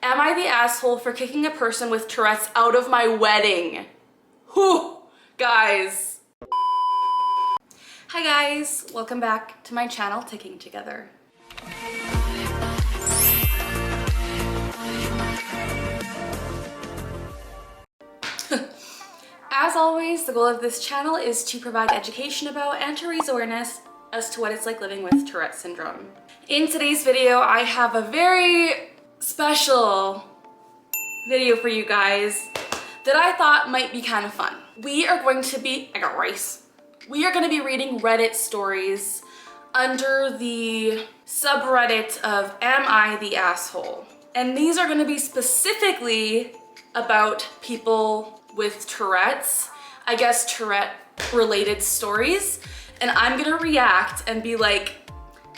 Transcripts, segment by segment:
Am I the asshole for kicking a person with Tourette's out of my wedding? Whew, guys. Hi guys, welcome back to my channel, Ticking Together. As always, the goal of this channel is to provide education about and to raise awareness as to what it's like living with Tourette syndrome. In today's video, I have a very special video for you guys that I thought might be kind of fun. We are going to be, We are going to be reading Reddit stories under the subreddit of Am I the Asshole? And these are going to be specifically about people with Tourette's, I guess Tourette related stories. And I'm gonna react and be like,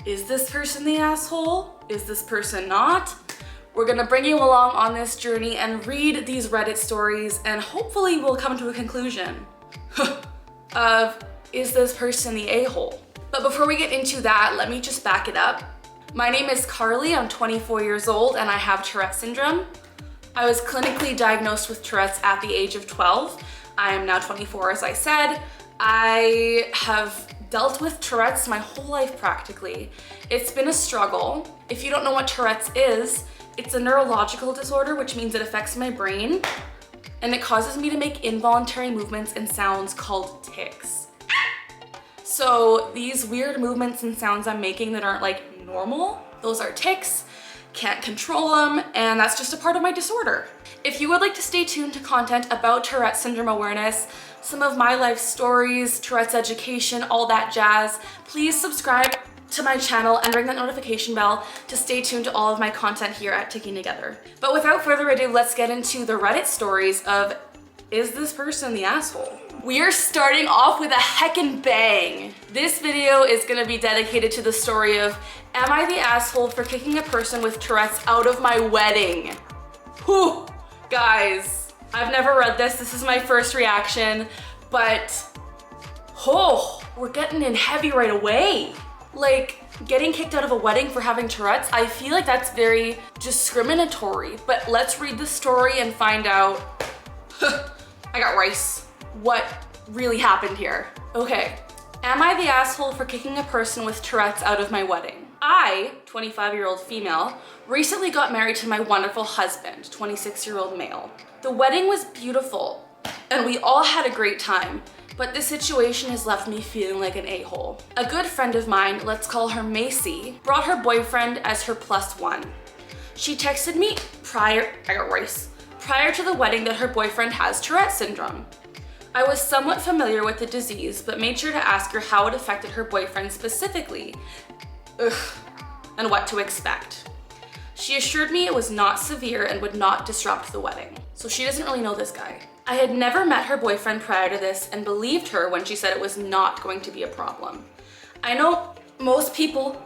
is this person the asshole? Is this person not? We're gonna bring you along on this journey and read these Reddit stories, and hopefully we'll come to a conclusion of, is this person the a-hole? But before we get into that, let me just back it up. My name is Carly, I'm 24 years old and I have Tourette syndrome. I was clinically diagnosed with Tourette's at the age of 12. I am now 24, as I said. I have dealt with Tourette's my whole life practically. It's been a struggle. If you don't know what Tourette's is, it's a neurological disorder, which means it affects my brain and it causes me to make involuntary movements and sounds called tics. So these weird movements and sounds I'm making that aren't like normal, those are tics. Can't control them, and that's just a part of my disorder. If you would like to stay tuned to content about Tourette syndrome awareness, some of my life stories, Tourette's education, all that jazz, please subscribe to my channel and ring that notification bell to stay tuned to all of my content here at Ticking Together. But without further ado, let's get into the Reddit stories of, is this person the asshole? We are starting off with a heckin' bang. This video is gonna be dedicated to the story of, am I the asshole for kicking a person with Tourette's out of my wedding? Whew, guys, I've never read this. This is my first reaction, but oh, we're getting in heavy right away. Like, getting kicked out of a wedding for having Tourette's, I feel like that's very discriminatory, but let's read the story and find out. I got rice. What really happened here? Okay, am I the asshole for kicking a person with Tourette's out of my wedding? I, 25-year-old female, recently got married to my wonderful husband, 26-year-old male. The wedding was beautiful and we all had a great time, but this situation has left me feeling like an a-hole. A good friend of mine, let's call her Macy, brought her boyfriend as her +1. She texted me prior to the wedding that her boyfriend has Tourette syndrome. I was somewhat familiar with the disease, but made sure to ask her how it affected her boyfriend specifically, and what to expect. She assured me it was not severe and would not disrupt the wedding. So she doesn't really know this guy. I had never met her boyfriend prior to this and believed her when she said it was not going to be a problem. I know most people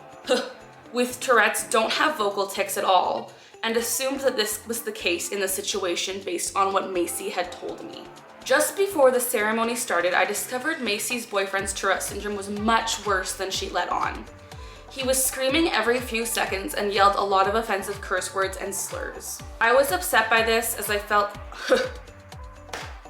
with Tourette's don't have vocal tics at all, and assumed that this was the case in the situation based on what Macy had told me. Just before the ceremony started, I discovered Macy's boyfriend's Tourette syndrome was much worse than she let on. He was screaming every few seconds and yelled a lot of offensive curse words and slurs. I was upset by this as I felt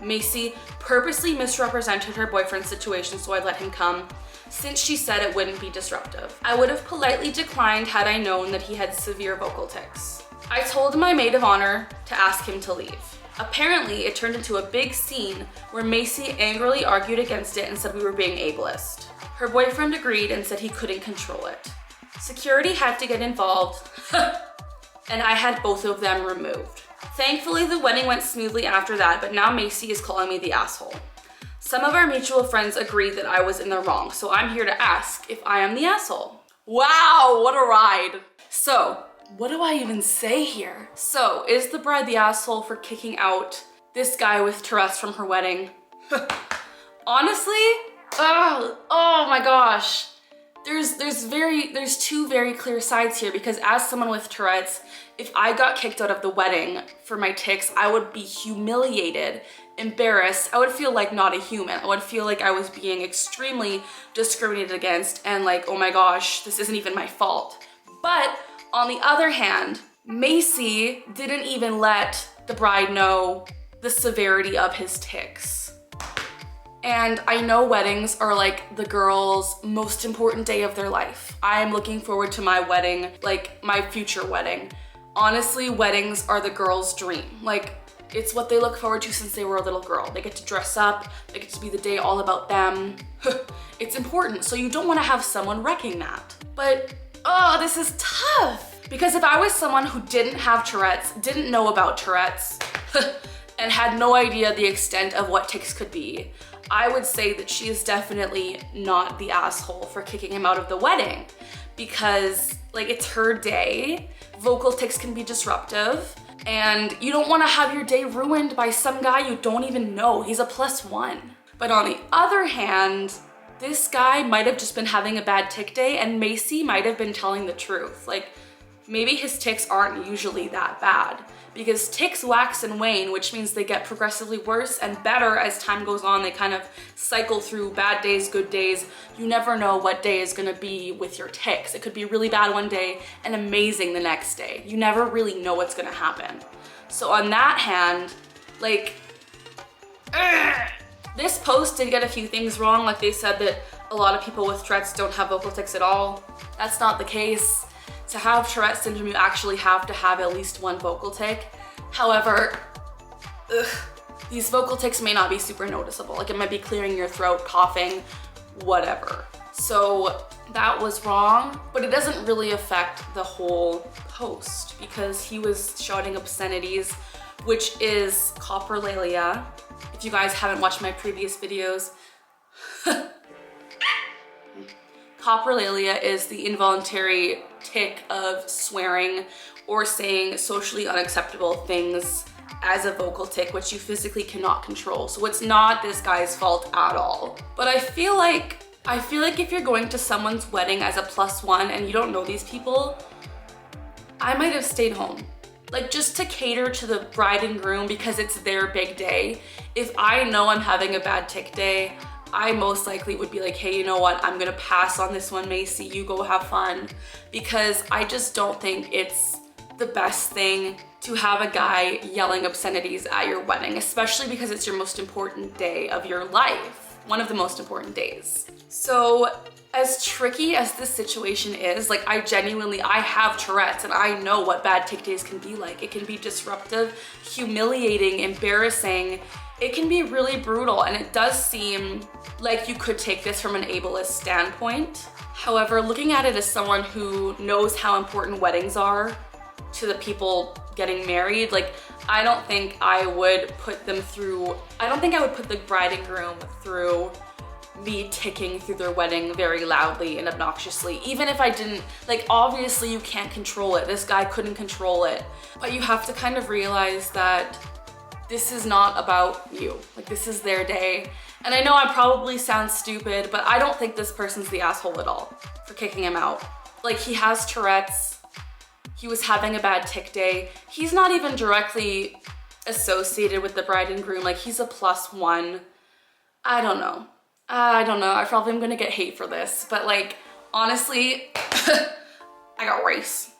Macy purposely misrepresented her boyfriend's situation, so I let him come, since she said it wouldn't be disruptive. I would have politely declined had I known that he had severe vocal tics. I told my maid of honor to ask him to leave. Apparently, it turned into a big scene where Macy angrily argued against it and said we were being ableist. Her boyfriend agreed and said he couldn't control it. Security had to get involved, and I had both of them removed. Thankfully, the wedding went smoothly after that, but now Macy is calling me the asshole. Some of our mutual friends agreed that I was in the wrong, so I'm here to ask if I am the asshole. Wow, what a ride. So, what do I even say here? So, is the bride the asshole for kicking out this guy with Tourette's from her wedding? Honestly, oh my gosh. There's two very clear sides here, because as someone with Tourette's, if I got kicked out of the wedding for my tics, I would be humiliated, embarrassed. I would feel like not a human. I would feel like I was being extremely discriminated against and like, oh my gosh, this isn't even my fault. But on the other hand, Macy didn't even let the bride know the severity of his tics. And I know weddings are like the girl's most important day of their life. I am looking forward to my wedding, like my future wedding. Honestly, weddings are the girl's dream. Like, it's what they look forward to since they were a little girl. They get to dress up, they get to be the day all about them. It's important, so you don't want to have someone wrecking that. But, oh, this is tough. Because if I was someone who didn't have Tourette's, didn't know about Tourette's, and had no idea the extent of what tics could be, I would say that she is definitely not the asshole for kicking him out of the wedding. Because, like, it's her day, vocal tics can be disruptive, and you don't want to have your day ruined by some guy you don't even know. He's a +1. But on the other hand, this guy might have just been having a bad tic day, and Macy might have been telling the truth. Like, maybe his tics aren't usually that bad, because tics wax and wane, which means they get progressively worse and better as time goes on. They kind of cycle through bad days, good days. You never know what day is gonna be with your tics. It could be really bad one day and amazing the next day. You never really know what's gonna happen. So on that hand, like, this post did get a few things wrong. Like, they said that a lot of people with Tourette's don't have vocal tics at all. That's not the case. To have Tourette syndrome, you actually have to have at least one vocal tic. However, these vocal tics may not be super noticeable. Like, it might be clearing your throat, coughing, whatever. So that was wrong, but it doesn't really affect the whole post because he was shouting obscenities, which is coprolalia. If you guys haven't watched my previous videos, coprolalia is the involuntary tic of swearing or saying socially unacceptable things as a vocal tic, which you physically cannot control. So it's not this guy's fault at all. But I feel like if you're going to someone's wedding as a +1 and you don't know these people, I might have stayed home. Like, just to cater to the bride and groom because it's their big day. If I know I'm having a bad tic day, I most likely would be like, hey, you know what? I'm gonna pass on this one, Macy. You go have fun. Because I just don't think it's the best thing to have a guy yelling obscenities at your wedding, especially because it's your most important day of your life. One of the most important days. So as tricky as this situation is, like, I have Tourette's and I know what bad tic days can be like. It can be disruptive, humiliating, embarrassing. It can be really brutal, and it does seem like you could take this from an ableist standpoint. However, looking at it as someone who knows how important weddings are to the people getting married, like, I don't think I would put the bride and groom through me ticking through their wedding very loudly and obnoxiously. Even if I didn't, like, obviously you can't control it. This guy couldn't control it. But you have to kind of realize that this is not about you. Like, this is their day. And I know I probably sound stupid, but I don't think this person's the asshole at all for kicking him out. Like, he has Tourette's. He was having a bad tic day. He's not even directly associated with the bride and groom. Like, he's a +1. I don't know. I probably am gonna get hate for this, but, like, honestly, I got race.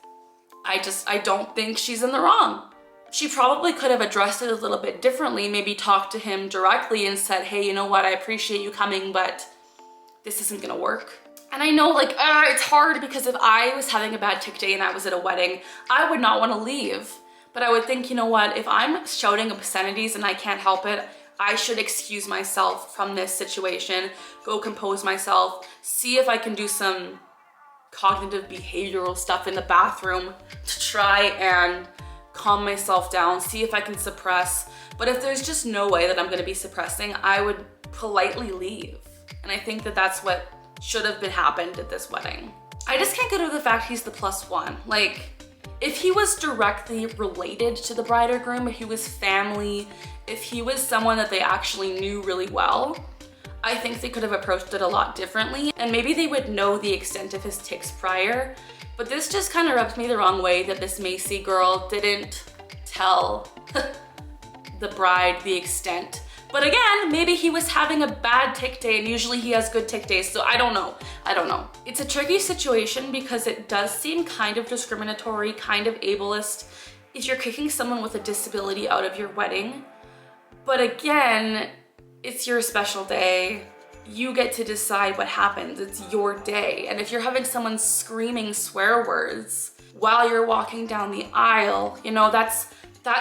I don't think she's in the wrong. She probably could have addressed it a little bit differently, maybe talked to him directly and said, hey, you know what, I appreciate you coming, but this isn't gonna work. And I know, like, it's hard because if I was having a bad tic day and I was at a wedding, I would not wanna leave. But I would think, you know what, if I'm shouting obscenities and I can't help it, I should excuse myself from this situation, go compose myself, see if I can do some cognitive behavioral stuff in the bathroom to try and calm myself down, see if I can suppress. But if there's just no way that I'm gonna be suppressing, I would politely leave. And I think that that's what should have happened at this wedding. I just can't get over the fact he's the +1. Like, if he was directly related to the bride or groom, if he was family, if he was someone that they actually knew really well, I think they could have approached it a lot differently, and maybe they would know the extent of his tics prior. But this just kind of rubs me the wrong way that this Macy girl didn't tell the bride the extent But again, maybe he was having a bad tick day, and usually he has good tick days, so I don't know. It's a tricky situation because it does seem kind of discriminatory, kind of ableist if you're kicking someone with a disability out of your wedding. But again, it's your special day. You get to decide what happens. It's your day. And if you're having someone screaming swear words while you're walking down the aisle, you know, that's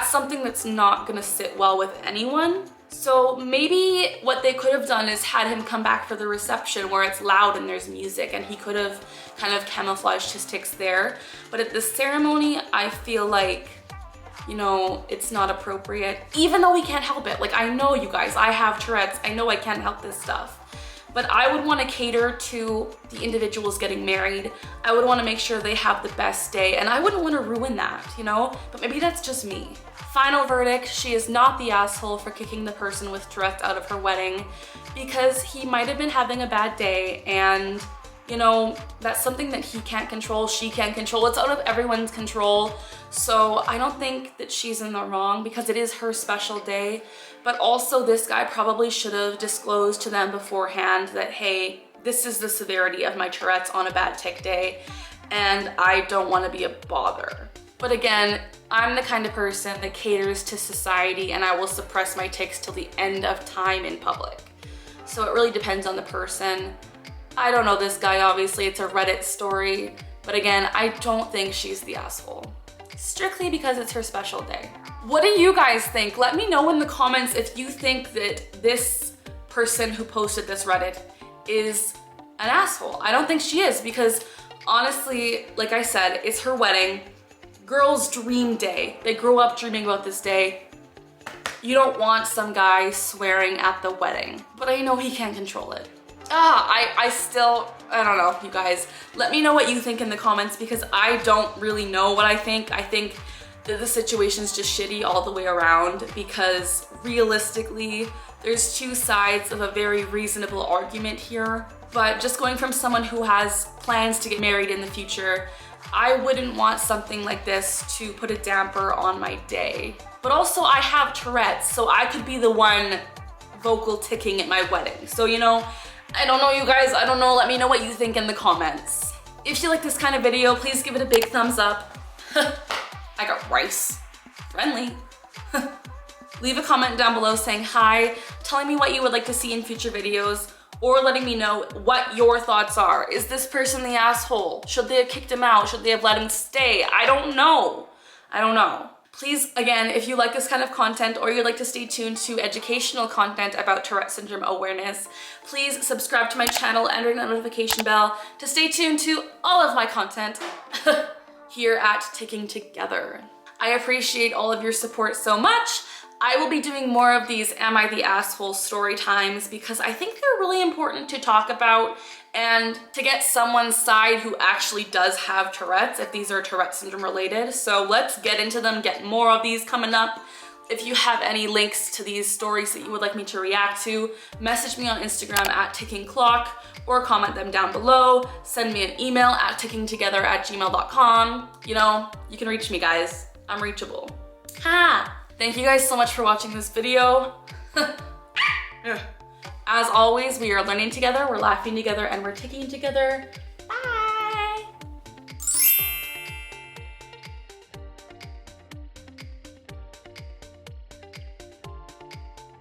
something that's not gonna sit well with anyone. So maybe what they could have done is had him come back for the reception where it's loud and there's music, and he could have kind of camouflaged his tics there. But at the ceremony, I feel like, you know, it's not appropriate, even though we can't help it. Like, I know, you guys, I have Tourette's. I know I can't help this stuff. But I would want to cater to the individuals getting married. I would want to make sure they have the best day, and I wouldn't want to ruin that, you know? But maybe that's just me. Final verdict, she is not the asshole for kicking the person with Tourette's out of her wedding, because he might have been having a bad day, and you know, that's something that he can't control, she can't control. It's out of everyone's control. So I don't think that she's in the wrong because it is her special day. But also this guy probably should have disclosed to them beforehand that, hey, this is the severity of my Tourette's on a bad tick day, and I don't want to be a bother. But again, I'm the kind of person that caters to society, and I will suppress my tics till the end of time in public. So it really depends on the person. I don't know this guy, obviously, it's a Reddit story, but again, I don't think she's the asshole. Strictly because it's her special day. What do you guys think? Let me know in the comments if you think that this person who posted this Reddit is an asshole. I don't think she is, because honestly, like I said, it's her wedding. Girl's dream day. They grow up dreaming about this day. You don't want some guy swearing at the wedding, but I know he can't control it. I don't know, you guys. Let me know what you think in the comments, because I don't really know what I think. I think that the situation's just shitty all the way around, because realistically, there's two sides of a very reasonable argument here. But just going from someone who has plans to get married in the future, I wouldn't want something like this to put a damper on my day. But also I have Tourette's, so I could be the one vocal ticking at my wedding. So, you know, I don't know, you guys, I don't know. Let me know what you think in the comments. If you like this kind of video, please give it a big thumbs up. I got rice. Friendly. Leave a comment down below saying hi, telling me what you would like to see in future videos, or letting me know what your thoughts are. Is this person the asshole? Should they have kicked him out? Should they have let him stay? I don't know. I don't know. Please, again, if you like this kind of content or you'd like to stay tuned to educational content about Tourette Syndrome awareness, please subscribe to my channel and ring that notification bell to stay tuned to all of my content here at Ticking Together. I appreciate all of your support so much. I will be doing more of these Am I the Asshole story times, because I think they're really important to talk about and to get someone's side who actually does have Tourette's, if these are Tourette Syndrome related. So let's get into them, get more of these coming up. If you have any links to these stories that you would like me to react to, message me on Instagram at tickingclock, or comment them down below. Send me an email at tickingtogether@gmail.com. You know, you can reach me, guys. I'm reachable. Ha! Thank you guys so much for watching this video. As always, we are learning together, we're laughing together, and we're ticking together.